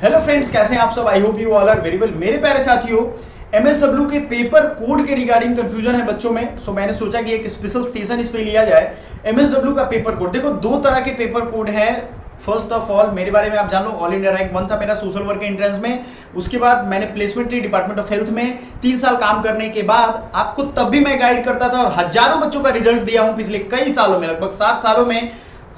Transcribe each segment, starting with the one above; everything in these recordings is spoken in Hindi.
हेलो फ्रेंड्स, कैसे हैं आप सब। I hope you all are very well. मेरे प्यारे साथियों, एमएसडब्ल्यू के पेपर कोड के रिगार्डिंग कंफ्यूजन है बच्चों में। सो मैंने सोचा कि एक स्पेशल स्टेशन इस पे लिया जाए। एमएसडब्ल्यू का पेपर कोड, देखो दो तरह के पेपर कोड है। फर्स्ट ऑफ ऑल मेरे बारे में आप जान लो, ऑल इंडिया रैंक 1 था मेरा सोशल वर्क के एंट्रेंस में। उसके बाद मैंने प्लेसमेंट ली डिपार्टमेंट ऑफ हेल्थ में। 3 साल काम करने के बाद आपको तब भी मैं गाइड करता था और हजारों बच्चों का रिजल्ट दिया हूं पिछले कई सालों में, लगभग 7 सालों में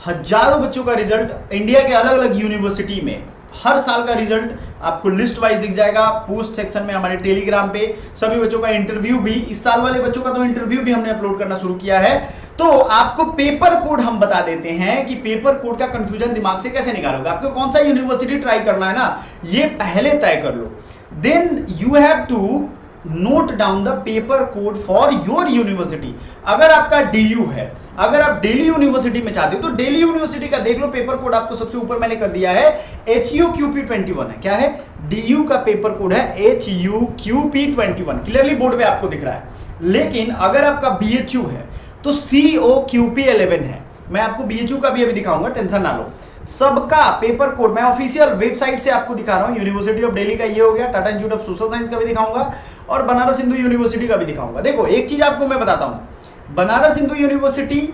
हजारों बच्चों का रिजल्ट इंडिया के अलग अलग यूनिवर्सिटी में। हर साल का रिजल्ट आपको लिस्ट वाइज दिख जाएगा पोस्ट सेक्शन में हमारे टेलीग्राम पे। सभी बच्चों का इंटरव्यू भी, इस साल वाले बच्चों का तो इंटरव्यू भी हमने अपलोड करना शुरू किया है। तो आपको पेपर कोड हम बता देते हैं कि पेपर कोड का कंफ्यूजन दिमाग से कैसे निकालोगे। आपको कौन सा यूनिवर्सिटी ट्राई करना है ना, ये पहले तय कर लो। Then you have to note down the paper code for your university. अगर आपका डीयू है, अगर आप दिल्ली यूनिवर्सिटी में चाहते हो तो दिल्ली यूनिवर्सिटी का देख लो पेपर कोड। आपको सबसे ऊपर मैंने कर दिया है HUQP21 है। क्या है? डीयू का पेपर कोड है HUQP21, क्लियरली बोर्ड पे आपको दिख रहा है। लेकिन अगर आपका BHU है तो COQP11 है। मैं आपको BHU का भी अभी दिखाऊंगा, टेंशन ना लो। सबका पेपर कोड मैं ऑफिशियल वेबसाइट से आपको दिखा रहा हूं। यूनिवर्सिटी ऑफ दिल्ली का ये हो गया, Tata institute of social science का भी दिखाऊंगा और बनारस हिंदू यूनिवर्सिटी का भी दिखाऊंगा। देखो एक चीज आपको मैं बताता हूं, बनारस हिंदू यूनिवर्सिटी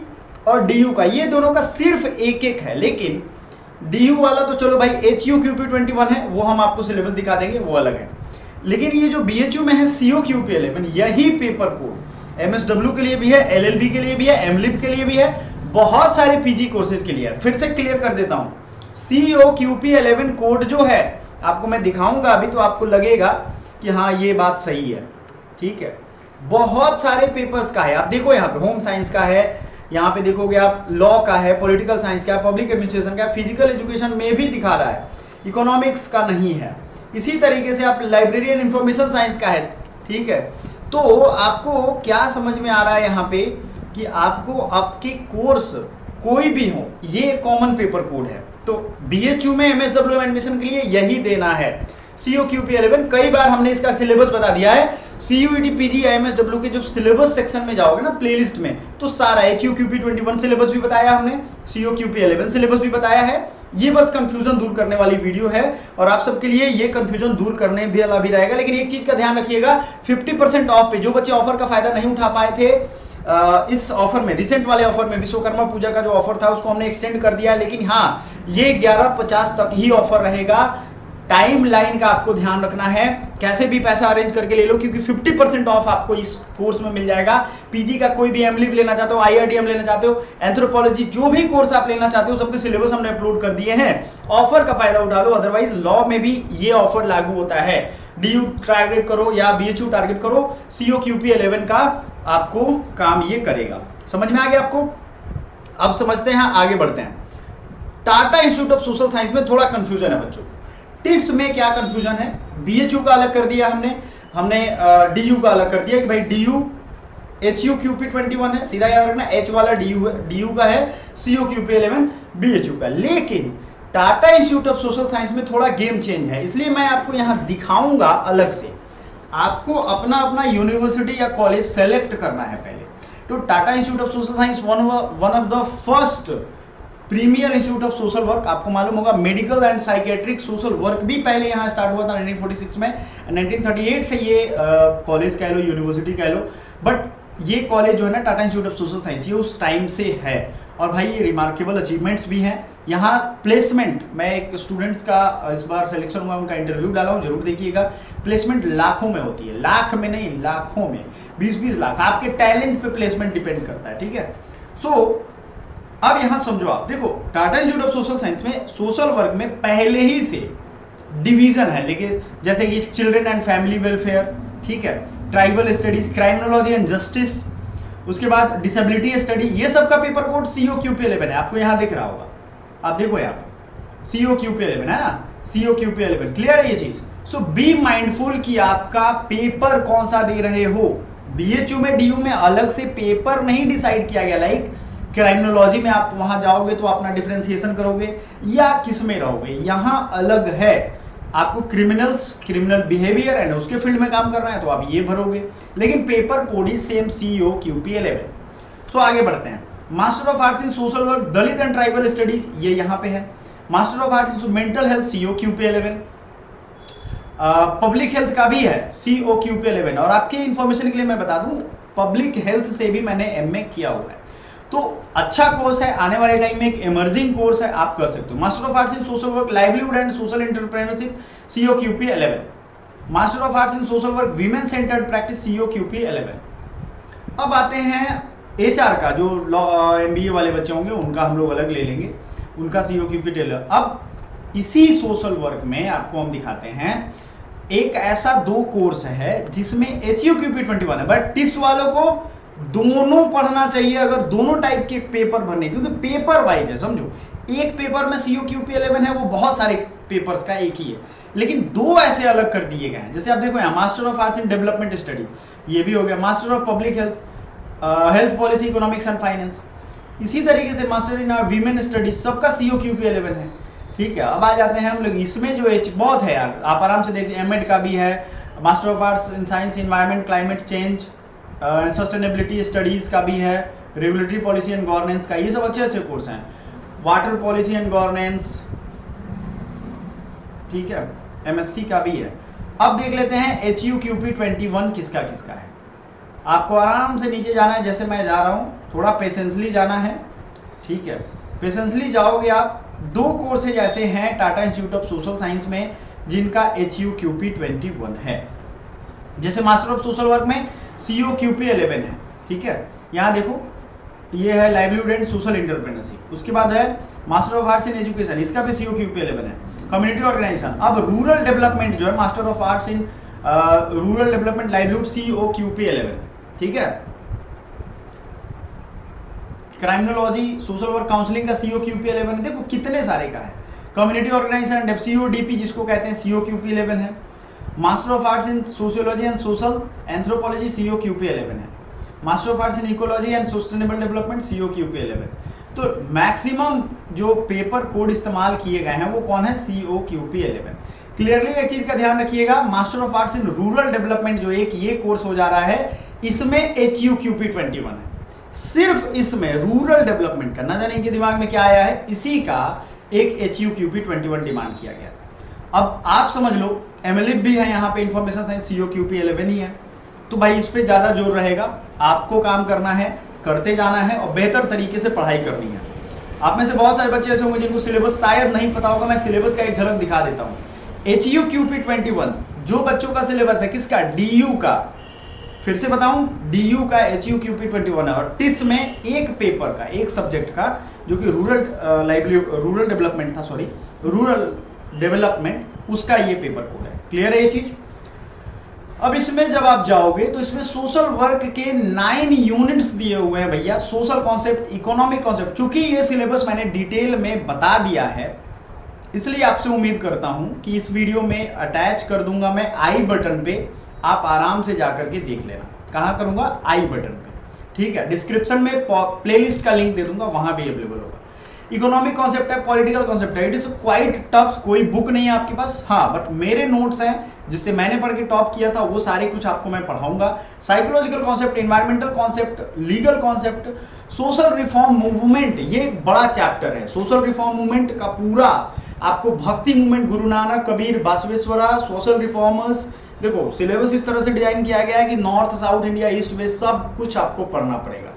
और DU का, ये दोनों का सिर्फ एक एक है। लेकिन DU वाला तो चलो भाई HUQP21 है, वो हम आपको सिलेबस दिखा देंगे, वो अलग है। लेकिन ये जो BHU में है COQP11, यही पेपर कोड MSW के लिए भी है, LLB के लिए भी है, MLIB के लिए भी है, बहुत सारे PG कोर्सेज के लिए है। फिर से क्लियर कर देता हूं, COQP11 कोड जो है आपको मैं दिखाऊंगा अभी, तो आपको लगेगा कि हाँ ये बात सही है, ठीक है। बहुत सारे पेपर्स का है। आप देखो यहाँ पे होम साइंस का है, यहाँ पे देखोगे आप लॉ का है, पॉलिटिकल साइंस का है, पब्लिक एडमिनिस्ट्रेशन का है, फिजिकल एजुकेशन में भी दिखा रहा है, इकोनॉमिक्स का नहीं है। इसी तरीके से आप लाइब्रेरी एंड इंफॉर्मेशन साइंस का है, ठीक है। तो आपको क्या समझ में आ रहा है यहाँ पे कि आपको आपके कोर्स कोई भी हो, ये कॉमन पेपर कोड है। तो BHU में MSW एडमिशन के लिए यही देना है, COQP11। कई बार हमने इसका सिलेबस बता दिया है। CUET PG या MSW के जो सिलेबस सेक्शन में जाओगे ना प्लेलिस्ट में, तो सारा HUQP21 सिलेबस भी बताया हमने, COQP11 सिलेबस भी बताया है। ये बस कंफ्यूजन दूर करने वाली वीडियो है और आप सबके लिए ये कंफ्यूजन दूर करने भी अला भी रहेगा। लेकिन एक चीज का ध्यान रखिएगा, 50% ऑफ पे जो बच्चे ऑफर का फायदा नहीं उठा पाए थे, इस ऑफर में, रिसेंट वाले ऑफर में, विश्वकर्मा पूजा का जो ऑफर था उसको हमने एक्सटेंड कर दिया। लेकिन हाँ, ये 11:50 तक ही ऑफर रहेगा। टाइम लाइन का आपको ध्यान रखना है, कैसे भी पैसा अरेंज करके ले लो, क्योंकि 50% ऑफ आपको इस कोर्स में मिल जाएगा। PG का कोई भी MLIB लेना चाहते हो, IRDM लेना चाहते हो, एंथ्रोपोलॉजी, जो भी कोर्स आप लेना चाहते हो, सबके सिलेबस हमने अपलोड कर दिए हैं। ऑफर का फायदा उठा लो, अदरवाइज लॉ में भी ये ऑफर लागू होता है। DU टारगेट करो या BHU टारगेट करो, COQP11 का आपको काम ये करेगा। समझ में आ गया आपको? अब समझते हैं, आगे बढ़ते हैं। Tata institute of social science में थोड़ा कंफ्यूजन है बच्चों। टिस्ट में क्या कंफ्यूजन है? BHU का अलग कर दिया हमने DU का अलग कर दिया कि भाई DU HUQP21 है, सीधा याद रखना, H वाला DU है, DU का है COQP11 BHU का। लेकिन Tata institute of social science में थोड़ा गेम चेंज है, इसलिए मैं आपको यहां दिखाऊंगा अलग से। आपको अपना अपना यूनिवर्सिटी या कॉलेज सेलेक्ट करना है पहले। तो Tata institute of social science one of the first premier institute of social work. आपको मालूम होगा medical and psychiatric social work भी पहले यहाँ स्टार्ट हुआ था 1946 में। 1938 से ये कॉलेज कह लो, यूनिवर्सिटी कह लो, बट ये कॉलेज जो है ना Tata institute of social science, ये उस टाइम से है। और भाई ये रिमार्केबल अचीवमेंट्स भी हैं। यहाँ प्लेसमेंट, मैं एक स्टूडेंट्स का इस बार सिलेक्शन हुआ, उनका इंटरव्यू डाला हूँ, जरूर देखिएगा। प्लेसमेंट लाखों में होती है, लाख में नहीं, लाखों में, 20-20 लाख। आपके टैलेंट पे प्लेसमेंट डिपेंड करता है, ठीक है। सो अब यहां समझो आप, देखो Tata institute of social science में सोशल वर्क में पहले ही से डिवीजन है, लेकिन जैसे कि चिल्ड्रन एंड फैमिली वेलफेयर, ठीक है, ट्राइबल स्टडीज, क्राइमिनोलॉजी एंड जस्टिस, उसके बाद डिसेबिलिटी स्टडी, ये सब का पेपर कोड COQP11 है। आपको यहां दिख रहा होगा, आप देखो यहाँ पे COQP11 है ना, COQP11, क्लियर है ये चीज। सो बी माइंडफुल कि आपका पेपर कौन सा दे रहे हो। BHU में DU में अलग से पेपर नहीं डिसाइड किया गया। लाइक क्राइमिनोलॉजी में आप वहां जाओगे तो अपना डिफरेंशिएशन करोगे या किस में रहोगे, यहां अलग है। आपको क्रिमिनल बिहेवियर एंड उसके फील्ड में काम करना है तो आप ये भरोगे, लेकिन पेपर कोड ही सेम COQP11। सो आगे बढ़ते हैं। Master of arts in social work, Dalit and tribal studies, ये यहां पे है। Master of arts in mental health, COQP11। Public health का भी है COQP 11। और आपकी इंफॉर्मेशन के लिए मैं बता दूं, पब्लिक हेल्थ से भी मैंने MA किया हुआ है, तो अच्छा कोर्स है, आने वाले टाइम में एक इमर्जिंग कोर्स है, आप कर सकते हो। Master of arts in social work livelihood and social entrepreneurship COQP 11, master of arts in social work women centred practice COQP 11। अब आते हैं HR का, जो MBA वाले बच्चे होंगे उनका हम लोग अलग ले लेंगे, उनका COQP 11। अब इसी सोशल वर्क में आपको हम दिखाते हैं एक ऐसा 2 कोर्स है जिसमें HUQP 21 है, बट टिस वालों को दोनों पढ़ना चाहिए अगर दोनों टाइप के पेपर भरने, क्योंकि पेपर वाइज है, समझो। एक पेपर में COQP 11 है, वो बहुत सारे पेपर्स का एक ही है, लेकिन 2 ऐसे अलग कर दिए गए हैं। जैसे आप देखो यहाँ master of arts in development study, ये भी हो गया। Master of public health policy economics and finance, इसी तरीके से मास्टर इन वीमेन स्टडीज, सबका COQP 11 है, ठीक है। अब आ जाते हैं हम लोग इसमें, जो बहुत है यार, आप आराम से देखते हैं। MEd का भी है, master of arts in science environment climate change and sustainability studies का भी है, रेगुलेटरी पॉलिसी एंड गवर्नेंस का, ये सब अच्छे अच्छे कोर्स हैं। वाटर पॉलिसी एंड गवर्नेंस, ठीक है, MSc का भी है। अब देख लेते हैं HUQP 21 किसका किसका है। आपको आराम से नीचे जाना है, जैसे मैं जा रहा हूं, थोड़ा पेशेंसली जाना है, ठीक है। पेशेंसली जाओगे आप। 2 कोर्सेज ऐसे हैं Tata institute of social science में जिनका HUQP 21 है। जैसे मास्टर ऑफ सोशल वर्क में COQP 11 है, ठीक है। यहाँ देखो, ये है लाइवलीहुड एंड सोशल एंटरप्रेन्योरशिप। उसके बाद है master of arts in education, इसका भी COQP 11 है। कम्युनिटी ऑर्गेनाइजेशन, अब रूरल डेवलपमेंट जो है master of arts in rural development livelihood COQP 11, ठीक है। क्राइमिनोलॉजी सोशल वर्क काउंसलिंग का COQP 11 है। देखो कितने सारे का है। कम्युनिटी ऑर्गेनाइजेशन CODP जिसको कहते हैं COQP 11 है। Master of arts in sociology and social anthropology COQP 11 है। Master of arts in ecology and sustainable development COQP 11। तो मैक्सिमम जो पेपर कोड इस्तेमाल किए गए हैं वो कौन है, COQP 11। क्लियरली एक चीज का ध्यान रखिएगा, master of arts in rural development जो एक ये कोर्स हो जा रहा है, इसमें HUQP 21 है। सिर्फ इसमें रूरल डेवलपमेंट का, ना जाने इनके दिमाग में क्या आया है, इसी का एक HUQP 21 डिमांड किया गया। अब आप समझ लो MLIP भी है यहाँ पे, इंफॉर्मेशन साइंस COQP 11 ही है, तो भाई इस पे ज्यादा जोर रहेगा। आपको काम करना है, करते जाना है और बेहतर तरीके से पढ़ाई करनी है। आप में से बहुत सारे बच्चे ऐसे होंगे जिनको सिलेबस शायद नहीं पता होगा, मैं सिलेबस का एक झलक दिखा देता हूँ। HUQP 21 जो बच्चों का सिलेबस है, किसका, DU का, फिर से बताऊं, DU का HUQP 21 है। और टिस में एक पेपर का, एक सब्जेक्ट का, जो कि रूरल डेवलपमेंट था, सॉरी रूरल डेवलपमेंट, उसका ये पेपर कोड है। क्लियर है ये चीज। अब इसमें जब आप जाओगे तो इसमें सोशल वर्क के 9 यूनिट्स दिए हुए हैं भैया। सोशल कॉन्सेप्ट, इकोनॉमिक कॉन्सेप्ट, चूंकि ये सिलेबस मैंने डिटेल में बता दिया है, इसलिए आपसे उम्मीद करता हूं कि इस वीडियो में अटैच कर दूंगा मैं आई बटन पे, आप आराम से जाकर के देख लेना। कहां करूंगा, आई बटन पे, ठीक है। डिस्क्रिप्शन में प्लेलिस्ट का लिंक दे दूंगा, वहां भी अवेलेबल होगा। इकोनॉमिक कॉन्सेप्ट है, पॉलिटिकल कॉन्सेप्ट है, इट इज क्वाइट टफ। कोई बुक नहीं है आपके पास, हाँ, बट मेरे नोट्स हैं जिससे मैंने पढ़ के टॉप किया था, वो सारे कुछ आपको मैं पढ़ाऊंगा। Psychological concept, environmental concept, legal concept, social reform movement, ये एक बड़ा चैप्टर है। सोशल रिफॉर्म मूवमेंट का पूरा आपको, भक्ति movement, Guru Nanak, Kabir, Basaveshwara, social reformers, देखो सिलेबस इस तरह से डिजाइन किया गया है कि north south India east west सब कुछ आपको पढ़ना पड़ेगा।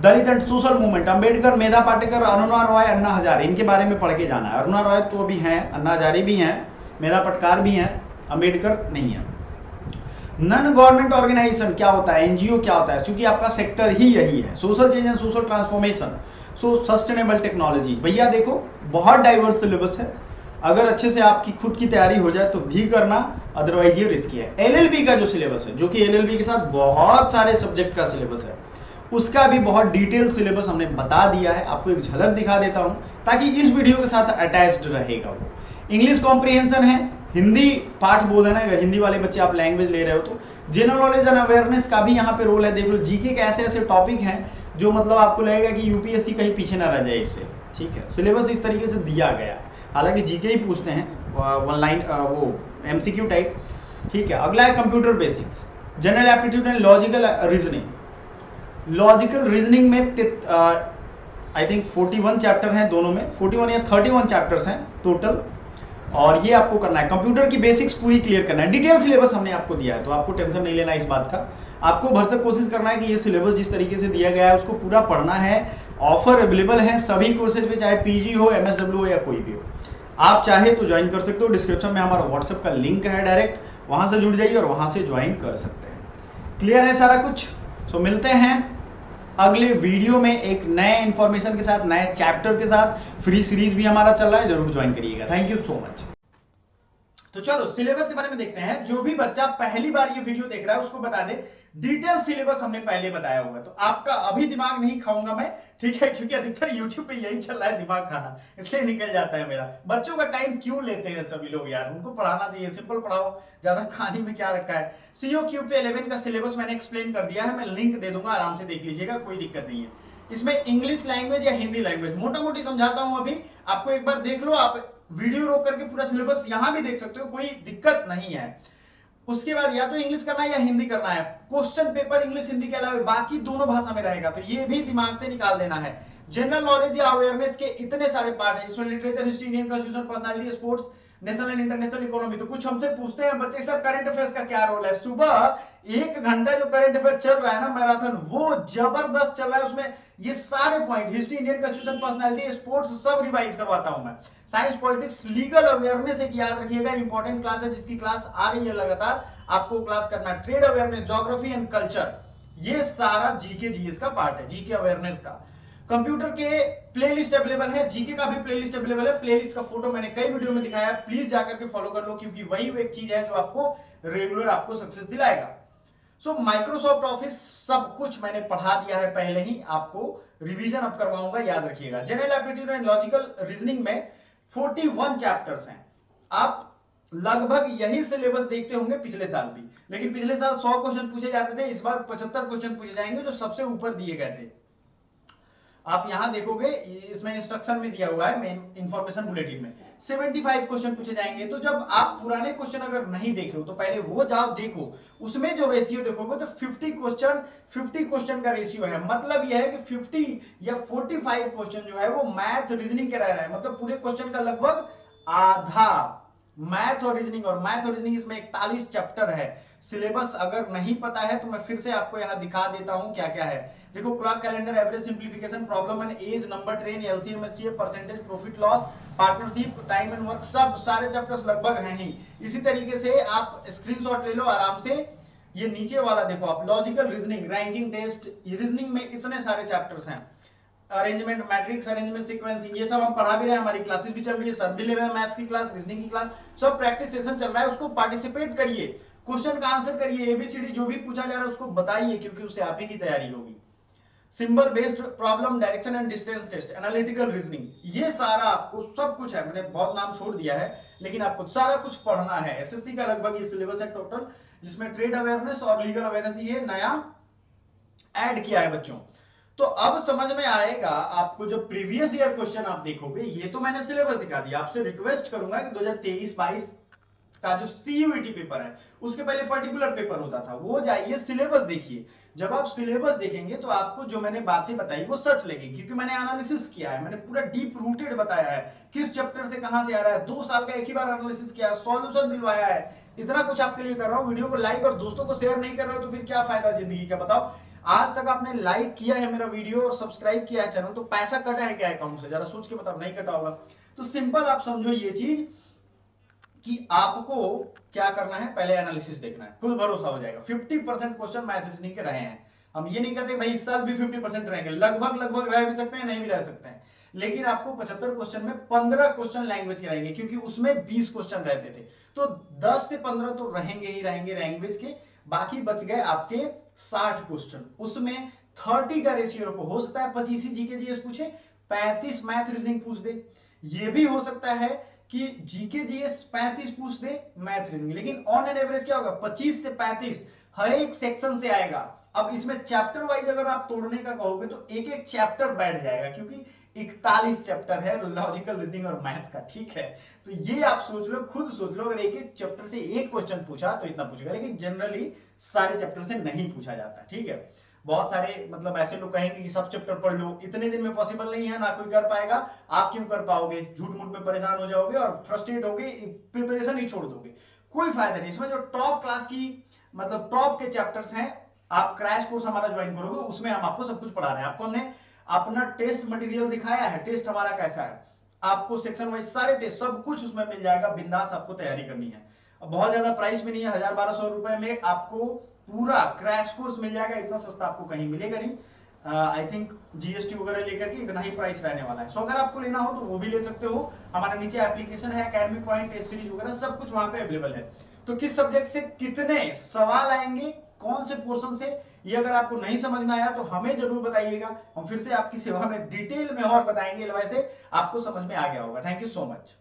दलित एंड सोशल मूवमेंट, अंबेडकर, मेधा पाटेकर, अरुणा रॉय, अन्ना हजारे, इनके बारे में पढ़ के जाना है। अरुणा रॉय तो अभी हैं, अन्ना हजारे भी हैं, मेधा पाटकर भी हैं, अंबेडकर नहीं है। नॉन गवर्नमेंट ऑर्गेनाइजेशन क्या होता है, NGO क्या होता है, क्योंकि आपका सेक्टर ही यही है। Social change and social transformation, so sustainable technology. भैया देखो बहुत डाइवर्स सिलेबस है, अगर अच्छे से आपकी खुद की तैयारी हो जाए तो भी करना, अदरवाइज ये रिस्की है। LLB का जो सिलेबस है, जो कि LLB के साथ बहुत सारे सब्जेक्ट का सिलेबस है, उसका भी बहुत डिटेल सिलेबस हमने बता दिया है। आपको एक झलक दिखा देता हूं ताकि इस वीडियो के साथ अटैच्ड रहेगा वो। इंग्लिश कॉम्प्रिहेंशन है, हिंदी पाठ बोधन है, अगर हिंदी वाले बच्चे आप लैंग्वेज ले रहे हो तो। जनरल नॉलेज एंड अवेयरनेस का भी यहाँ पे रोल है। देख लो जीके के ऐसे ऐसे टॉपिक हैं जो मतलब आपको लगेगा कि UPSC कहीं पीछे ना रह जाए इससे, ठीक है। सिलेबस इस तरीके से दिया गया है, हालांकि जीके ही पूछते हैं, वन लाइन वो MCQ टाइप, ठीक है। अगला है computer basics, general aptitude and logical reasoning. Logical reasoning में आई थिंक 41 चैप्टर हैं दोनों में, 41 या 31 चैप्टर्स हैं टोटल। और ये आपको करना है, कंप्यूटर की बेसिक्स पूरी क्लियर करना है। डिटेल सिलेबस हमने आपको दिया है, तो आपको टेंशन नहीं लेना इस बात का। आपको भरसक कोशिश करना है कि ये सिलेबस जिस तरीके से दिया गया है उसको पूरा पढ़ना है। ऑफर अवेलेबल है सभी कोर्सेज में, चाहे पीजी हो, एमएसडब्ल्यू हो या कोई भी हो। आप चाहे तो ज्वाइन कर सकते हो, डिस्क्रिप्शन में हमारा व्हाट्सएप का लिंक है, डायरेक्ट वहां से जुड़ जाइए और वहां से ज्वाइन कर सकते हैं। क्लियर है सारा कुछ? सो मिलते हैं अगले वीडियो में एक नए इंफॉर्मेशन के साथ, नए चैप्टर के साथ। फ्री सीरीज भी हमारा चल रहा है, जरूर ज्वाइन करिएगा। Thank you so much. तो चलो सिलेबस के बारे में देखते हैं। जो भी बच्चा पहली बार ये वीडियो देख रहा है उसको बता दे, डिटेल सिलेबस हमने पहले बताया हुआ है, तो आपका अभी दिमाग नहीं खाऊंगा मैं, ठीक है, क्योंकि अधिकतर यूट्यूब पे यही चल रहा है, दिमाग खाना, इसलिए निकल जाता है मेरा। बच्चों का टाइम क्यों लेते हैं सभी लोग यार, उनको पढ़ाना चाहिए, सिंपल पढ़ाओ, ज्यादा कहानी में क्या रखा है। COQP 11 का सिलेबस मैंने एक्सप्लेन कर दिया है, मैं लिंक दे दूंगा, आराम से देख लीजिएगा, कोई दिक्कत नहीं है। इसमें इंग्लिश लैंग्वेज या हिंदी लैंग्वेज मोटा मोटी समझाता हूं अभी आपको, एक बार देख लो, आप वीडियो रोक करके पूरा सिलेबस यहां भी देख सकते हो, कोई दिक्कत नहीं है। उसके बाद या तो इंग्लिश करना है या हिंदी करना है, क्वेश्चन पेपर इंग्लिश हिंदी के अलावा बाकी दोनों भाषा में रहेगा, तो ये भी दिमाग से निकाल देना है। जनरल नॉलेज या अवेयरनेस के इतने सारे पार्ट है इसमें, literature, history, Indian constitution, personality, sports, national and international economy. तो कुछ हमसे पूछते हैं बच्चे, सर करंट अफेयर्स का क्या रोल है? सुबह 1 घंटा जो करंट अफेयर चल रहा है ना मैराथन, वो जबरदस्त चल रहा है, उसमें ये सारे point, history, Indian constitution, personality, sports, सब रिवाइज करवाता हूं मैं। साइंस, पॉलिटिक्स, लीगल अवेयरनेस एक याद रखिएगा, इंपॉर्टेंट क्लास है जिसकी क्लास आ रही है लगातार, आपको क्लास करना। Trade awareness, geography and culture, ये सारा जीके जीएस का पार्ट है, जीके अवेयरनेस का। कंप्यूटर के प्लेलिस्ट अवेलेबल है, जीके का भी प्लेलिस्ट अवेलेबल है, प्लेलिस्ट का फोटो मैंने कई वीडियो में दिखाया है, प्लीज जाकर के फॉलो कर लो, क्योंकि वही वो एक चीज है जो आपको रेगुलर आपको सक्सेस दिलाएगा। सो माइक्रोसॉफ्ट ऑफिस सब कुछ मैंने पढ़ा दिया है पहले ही, आपको रिवीजन अब करवाऊंगा, याद रखिएगा। General aptitude and logical reasoning में 41 चैप्टर्स हैं। आप लगभग यही सिलेबस देखते होंगे पिछले साल भी, लेकिन पिछले साल 100 क्वेश्चन पूछे जाते थे, इस बार 75 क्वेश्चन पूछे जाएंगे जो सबसे ऊपर दिए गए थे। आप यहां देखोगे, इसमें इंस्ट्रक्शन में दिया हुआ है, मेन इंफॉर्मेशन बुलेटिन में 75 क्वेश्चन पूछे जाएंगे। तो जब आप पुराने क्वेश्चन अगर नहीं देखे हो तो पहले वो जाओ देखो, उसमें जो रेशियो देखोगे तो 50 क्वेश्चन का रेशियो है। मतलब यह है कि 50 या 45 क्वेश्चन जो है वो मैथ रीजनिंग के रह रहा है, मतलब पूरे क्वेश्चन का लगभग आधा मैथ और रीजनिंग, और मैथ और रीजनिंग इसमें 41 चैप्टर है। सिलेबस अगर नहीं पता है तो मैं फिर से आपको यहां दिखा देता हूं क्या क्या है। देखो, clock calendar, average simplification, problem and age, number train, LCM HCF, percentage, profit loss, partnership, time and work, सब सारे चैप्टर्स लगभग हैं ही। इसी तरीके से आप स्क्रीनशॉट ले लो आराम से, ये नीचे वाला देखो आप, logical reasoning, ranking test, reasoning में इतने सारे चैप्टर्स हैं। अरेंजमेंट, मैट्रिक्स अरेंजमेंट, सीक्वेंसिंग, ये सब हम पढ़ा भी रहे हैं, हमारी क्लासेस भी चल रही है, सर भी ले रहे हैं, मैथ्स की क्लास, रीजनिंग की क्लास, सब प्रैक्टिस सेशन चल रहा है, उसको पार्टिसिपेट करिए, क्वेश्चन का आंसर करिए, एबीसीडी जो भी पूछा जा रहा है उसको बताइए, क्योंकि उससे आप ही की तैयारी होगी। Symbol based problem, direction and distance test, analytical reasoning, ये सारा आपको सब कुछ है। मैंने बहुत नाम छोड़ दिया है, लेकिन आपको सारा कुछ पढ़ना है। एसएससी का लगभग ये सिलेबस है टोटल, जिसमें ट्रेड अवेयरनेस और लीगल अवेयरनेस ये नया ऐड किया है बच्चों। तो अब समझ में आएगा आपको, जो प्रीवियस ईयर क्वेश्चन आप देखोगे, ये तो मैंने सिलेबस दिखा दिया। आपसे रिक्वेस्ट करूंगा कि 2023-22 का जो सीयूईटी पेपर है, उसके पहले पर्टिकुलर पेपर होता था, वो जाइए सिलेबस देखिए। जब आप सिलेबस देखेंगे तो आपको जो मैंने बातें बताई वो सच लगेगी, क्योंकि मैंने एनालिसिस किया है, मैंने पूरा डीप रूटेड बताया है, किस चैप्टर से कहां से आ रहा है, 2 साल का एक ही बार एनालिसिस किया है, सॉल्यूशन दिलवाया है। इतना कुछ आपके लिए कर रहा हूं, वीडियो को लाइक और दोस्तों को शेयर नहीं कर रहे हो तो फिर क्या फायदा जिंदगी का, बताओ। आज तक आपने लाइक किया है मेरा वीडियो और सब्सक्राइब किया है चैनल, तो पैसा कटा है क्या अकाउंट से? जरा सोच के बताओ, नहीं कटा होगा। तो सिंपल आप समझो ये चीज कि आपको क्या करना है, पहले एनालिसिस देखना है, खुद भरोसा हो जाएगा। 50% क्वेश्चन मैथ रीजनिंग के रहे हैं। हम ये नहीं कहते भाई इस साल भी 50% रहेंगे, लगभग रह भी सकते हैं, नहीं भी रह सकते हैं, लेकिन आपको 75 क्वेश्चन में 15 क्वेश्चन लैंग्वेज के रहेंगे, क्योंकि उसमें 20 क्वेश्चन रहते थे, तो 10 से 15 तो रहेंगे ही रहेंगे लैंग्वेज के। बाकी बच गए आपके 60 क्वेश्चन, उसमें 30 का रेशियो रखो। हो सकता है 25 ही जीके जीएस पूछे, 35 मैथ रीजनिंग पूछ दे, ये भी हो सकता है कि जीके जीएस 35 पूछ दे, मैथ रीजनिंग, लेकिन ऑन एन एवरेज क्या होगा, 25 से 35 हर एक सेक्शन से आएगा। अब इसमें चैप्टर वाइज अगर आप तोड़ने का कहोगे तो एक एक चैप्टर बैठ जाएगा, क्योंकि 41 चैप्टर है लॉजिकल रीजनिंग और मैथ का, ठीक है। तो ये आप सोच लो, खुद सोच लो, अगर एक एक चैप्टर से एक क्वेश्चन पूछा तो इतना पूछेगा, लेकिन जनरली सारे चैप्टर से नहीं पूछा जाता, ठीक है। बहुत सारे मतलब ऐसे लोग कहेंगे कि सब चैप्टर पढ़ लो, इतने दिन में पॉसिबल नहीं है, ना कोई कर पाएगा। आप क्यों कर पाओगे, झूठ मूठ में परेशान हो जाओगे और फ्रस्ट्रेट होगे, प्रिपरेशन ही छोड़ दोगे, कोई फायदा नहीं। इसमें जो टॉप क्लास की मतलब टॉप के चैप्टर्स हैं, आप क्रैश कोर्स हमारा ज्वाइन करोगे, उसमें हम आपको सब कुछ पढ़ा रहे हैं। आपको हमने अपना टेस्ट मटेरियल दिखाया है, टेस्ट हमारा कैसा है, आपको सेक्शन वाइज सारे टेस्ट सब कुछ उसमें मिल जाएगा, बिंदास आपको तैयारी करनी है। बहुत ज्यादा प्राइस भी नहीं है, 1000-1200 रुपए में आपको पूरा क्रैश कोर्स मिल जाएगा, इतना सस्ता आपको कहीं मिलेगा नहीं। आई थिंक जीएसटी वगैरह लेकर के इतना ही प्राइस रहने वाला है। सो अगर आपको लेना हो तो वो भी ले सकते हो, हमारे नीचे एप्लीकेशन है, एकेडमी पॉइंट, टेस्ट सीरीज वगैरह सब कुछ वहां पे अवेलेबल है। तो किस सब्जेक्ट से कितने सवाल आएंगे, कौन से पोर्शन से, ये अगर आपको नहीं समझ में आया तो हमें जरूर बताइएगा, हम फिर से आपकी सेवा में डिटेल में और बताएंगे, वैसे आपको समझ में आ गया होगा। Thank you so much.